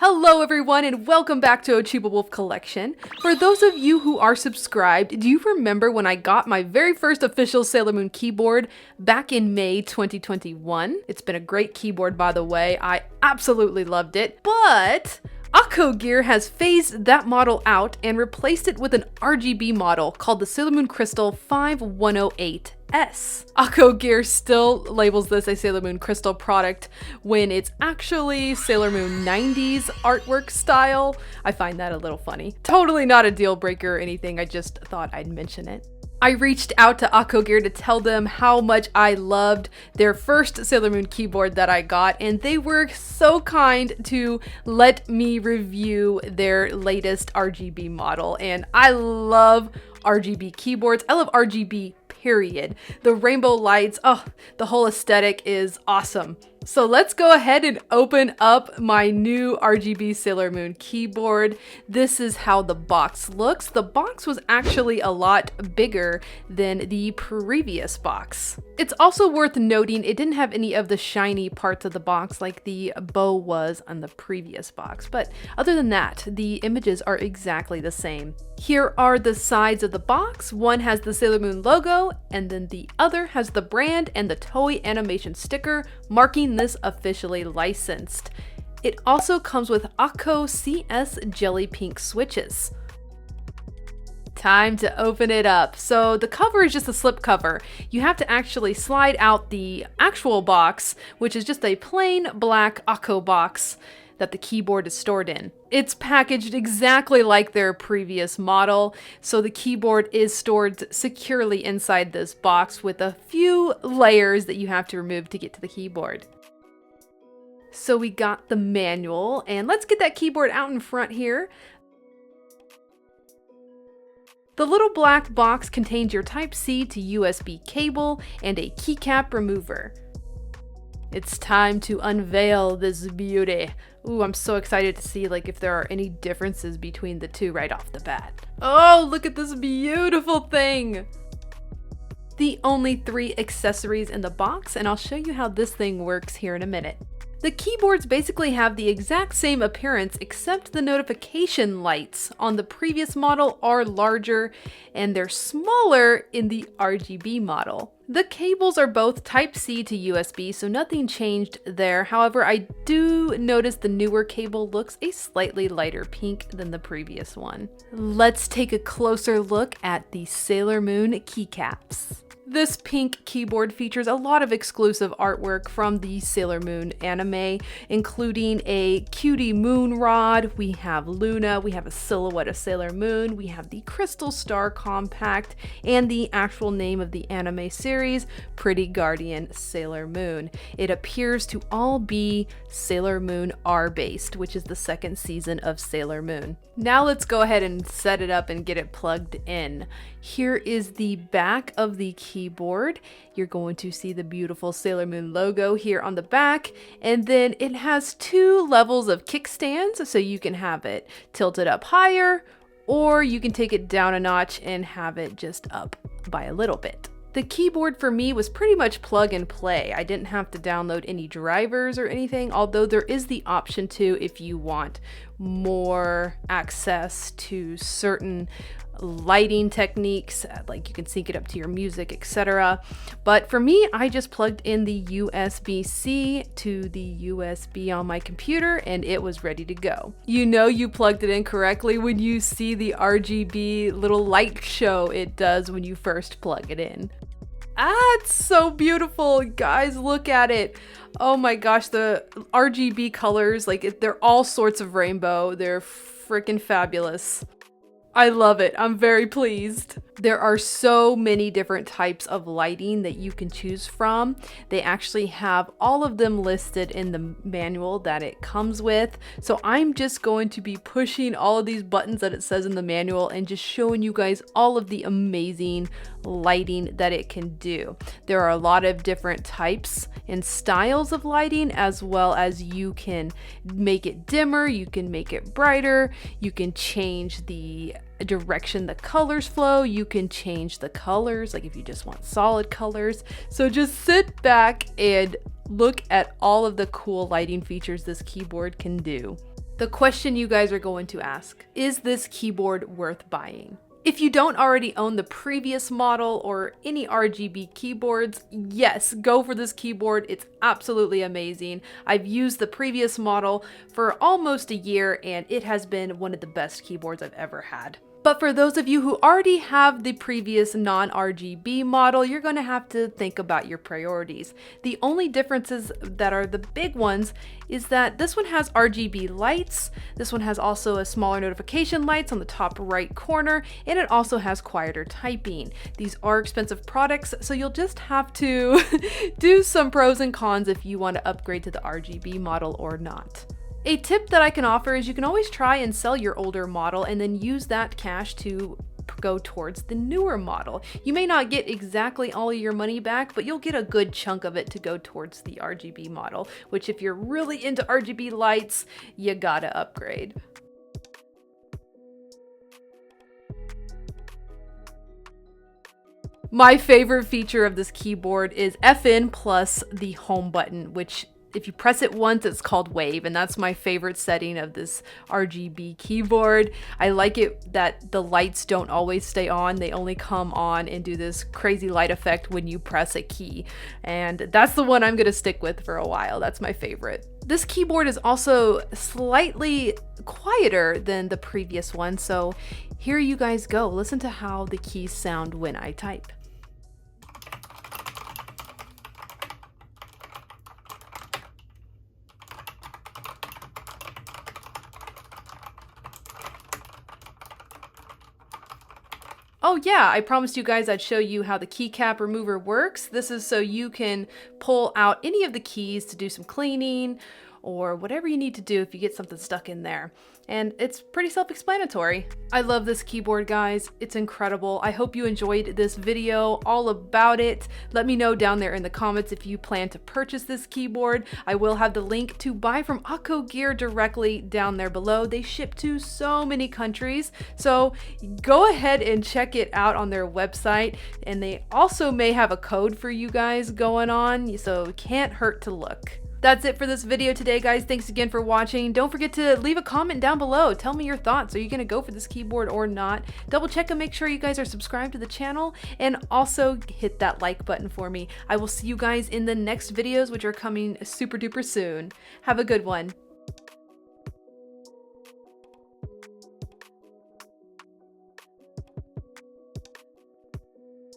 Hello everyone and welcome back to Ochibawolf Collection. For those of you who are subscribed, do you remember when I got my very first official Sailor Moon keyboard back in May 2021? It's been a great keyboard, by the way. I absolutely loved it, but Akko Gear has phased that model out and replaced it with an RGB model called the Sailor Moon Crystal 5108S. Akko Gear still labels this a Sailor Moon Crystal product when it's actually Sailor Moon 90s artwork style. I find that a little funny. Totally not a deal breaker or anything, I just thought I'd mention it. I reached out to Akko Gear to tell them how much I loved their first Sailor Moon keyboard that I got, and they were so kind to let me review their latest RGB model. And I love RGB keyboards. I love RGB, period. The rainbow lights, oh, the whole aesthetic is awesome. So let's go ahead and open up my new RGB Sailor Moon keyboard. This is how the box looks. The box was actually a lot bigger than the previous box. It's also worth noting it didn't have any of the shiny parts of the box like the bow was on the previous box. But other than that, the images are exactly the same. Here are the sides of the box. One has the Sailor Moon logo, and then the other has the brand and the Toei animation sticker, marking this officially licensed. It also comes with Akko CS Jelly Pink switches. Time to open it up. So the cover is just a slip cover. You have to actually slide out the actual box, which is just a plain black Akko box that the keyboard is stored in. It's packaged exactly like their previous model, so the keyboard is stored securely inside this box with a few layers that you have to remove to get to the keyboard. So we got the manual, and let's get that keyboard out in front here. The little black box contains your Type-C to USB cable and a keycap remover. It's time to unveil this beauty. Ooh, I'm so excited to see if there are any differences between the two right off the bat. Oh, look at this beautiful thing! The only 3 accessories in the box, and I'll show you how this thing works here in a minute. The keyboards basically have the exact same appearance except the notification lights on the previous model are larger and they're smaller in the RGB model. The cables are both Type-C to USB, so nothing changed there. However, I do notice the newer cable looks a slightly lighter pink than the previous one. Let's take a closer look at the Sailor Moon keycaps. This pink keyboard features a lot of exclusive artwork from the Sailor Moon anime, including a cutie moon rod, we have Luna, we have a silhouette of Sailor Moon, we have the Crystal Star Compact, and the actual name of the anime series, Pretty Guardian Sailor Moon. It appears to all be Sailor Moon R-based, which is the 2nd season of Sailor Moon. Now let's go ahead and set it up and get it plugged in. Here is the back of the keyboard. You're going to see the beautiful Sailor Moon logo here on the back, and then it has 2 levels of kickstands, so you can have it tilted up higher, or you can take it down a notch and have it just up by a little bit. The keyboard for me was pretty much plug and play. I didn't have to download any drivers or anything, although there is the option to if you want more access to certain lighting techniques, like you can sync it up to your music, etc. But for me, I just plugged in the USB-C to the USB on my computer and it was ready to go. You know you plugged it in correctly when you see the RGB little light show it does when you first plug it in. Ah, it's so beautiful. Guys, look at it. Oh my gosh, the RGB colors, they're all sorts of rainbow. They're freaking fabulous. I love it. I'm very pleased. There are so many different types of lighting that you can choose from. They actually have all of them listed in the manual that it comes with. So I'm just going to be pushing all of these buttons that it says in the manual and just showing you guys all of the amazing lighting that it can do. There are a lot of different types and styles of lighting, as well as you can make it dimmer, you can make it brighter, you can change the direction the colors flow, you can change the colors, if you just want solid colors. So just sit back and look at all of the cool lighting features this keyboard can do. The question you guys are going to ask, is this keyboard worth buying? If you don't already own the previous model or any RGB keyboards, yes, go for this keyboard. It's absolutely amazing. I've used the previous model for almost a year and it has been one of the best keyboards I've ever had. But for those of you who already have the previous non-RGB model, you're going to have to think about your priorities. The only differences that are the big ones is that this one has RGB lights, this one has also a smaller notification lights on the top right corner, and it also has quieter typing. These are expensive products, so you'll just have to do some pros and cons if you want to upgrade to the RGB model or not. A tip that I can offer is you can always try and sell your older model and then use that cash to go towards the newer model. You may not get exactly all of your money back, but you'll get a good chunk of it to go towards the RGB model, which if you're really into RGB lights, you gotta upgrade. My favorite feature of this keyboard is FN plus the home button, which if you press it once, it's called wave, and that's my favorite setting of this RGB keyboard. I like it that the lights don't always stay on. They only come on and do this crazy light effect when you press a key. And that's the one I'm gonna stick with for a while. That's my favorite. This keyboard is also slightly quieter than the previous one, so here you guys go. Listen to how the keys sound when I type. Oh yeah, I promised you guys I'd show you how the keycap remover works. This is so you can pull out any of the keys to do some cleaning or whatever you need to do if you get something stuck in there. And it's pretty self-explanatory. I love this keyboard, guys. It's incredible. I hope you enjoyed this video all about it. Let me know down there in the comments if you plan to purchase this keyboard. I will have the link to buy from Akko gear directly down there below. They ship to so many countries, so go ahead and check it out on their website. And they also may have a code for you guys going on, so it can't hurt to look. That's it for this video today, guys. Thanks again for watching. Don't forget to leave a comment down below. Tell me your thoughts. Are you going to go for this keyboard or not? Double check and make sure you guys are subscribed to the channel, and also hit that like button for me. I will see you guys in the next videos, which are coming super duper soon. Have a good one.